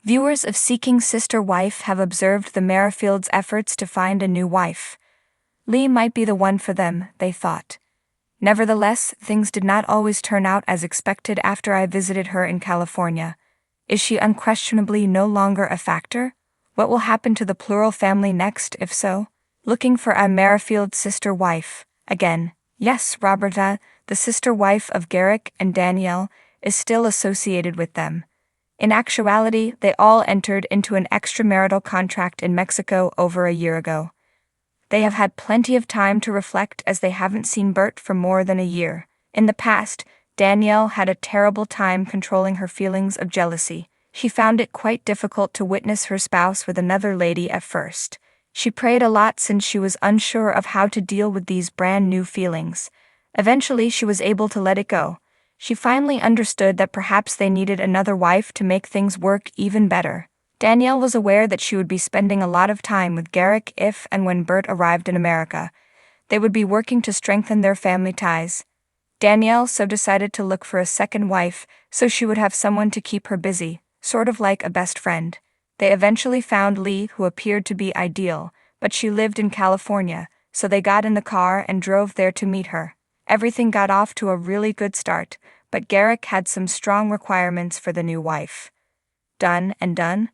Viewers of Seeking Sister Wife have observed the Merrifields' efforts to find a new wife. Lee might be the one for them, they thought. Nevertheless, things did not always turn out as expected after I visited her in California. Is she unquestionably no longer a factor? What will happen to the plural family next, if so? Looking for a Merrifield sister wife. Again, yes, Roberta, the sister wife of Garrick and Danielle, is still associated with them. In actuality, they all entered into an extramarital contract in Mexico over a year ago. They have had plenty of time to reflect as they haven't seen Bert for more than a year. In the past, Danielle had a terrible time controlling her feelings of jealousy. She found it quite difficult to witness her spouse with another lady at first. She prayed a lot since she was unsure of how to deal with these brand new feelings. Eventually, she was able to let it go. She finally understood that perhaps they needed another wife to make things work even better. Danielle was aware that she would be spending a lot of time with Garrick if and when Bert arrived in America. They would be working to strengthen their family ties. Danielle so decided to look for a second wife so she would have someone to keep her busy, sort of like a best friend. They eventually found Lee, who appeared to be ideal, but she lived in California, so they got in the car and drove there to meet her. Everything got off to a really good start, but Garrick had some strong requirements for the new wife. Done and done?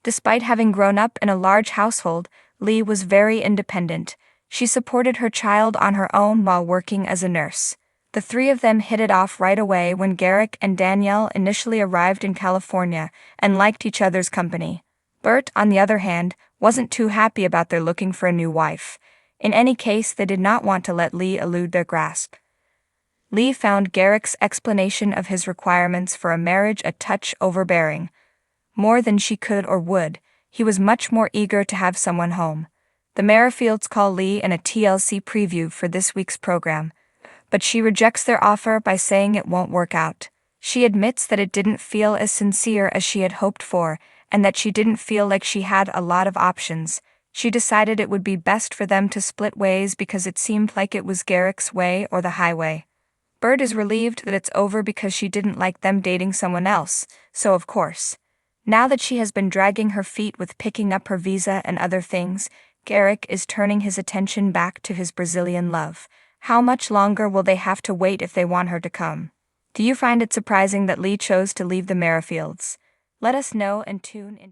Despite having grown up in a large household, Lee was very independent. She supported her child on her own while working as a nurse. The three of them hit it off right away when Garrick and Danielle initially arrived in California and liked each other's company. Bert, on the other hand, wasn't too happy about their looking for a new wife. In any case, they did not want to let Lee elude their grasp. Lee found Garrick's explanation of his requirements for a marriage a touch overbearing. More than she could or would, he was much more eager to have someone home. The Merrifields call Lee in a TLC preview for this week's program, but she rejects their offer by saying it won't work out. She admits that it didn't feel as sincere as she had hoped for, and that she didn't feel like she had a lot of options. She decided it would be best for them to split ways because it seemed like it was Garrick's way or the highway. Bert is relieved that it's over because she didn't like them dating someone else, so of course. Now that she has been dragging her feet with picking up her visa and other things, Garrick is turning his attention back to his Brazilian love. How much longer will they have to wait if they want her to come? Do you find it surprising that Lee chose to leave the Merrifields? Let us know and tune in.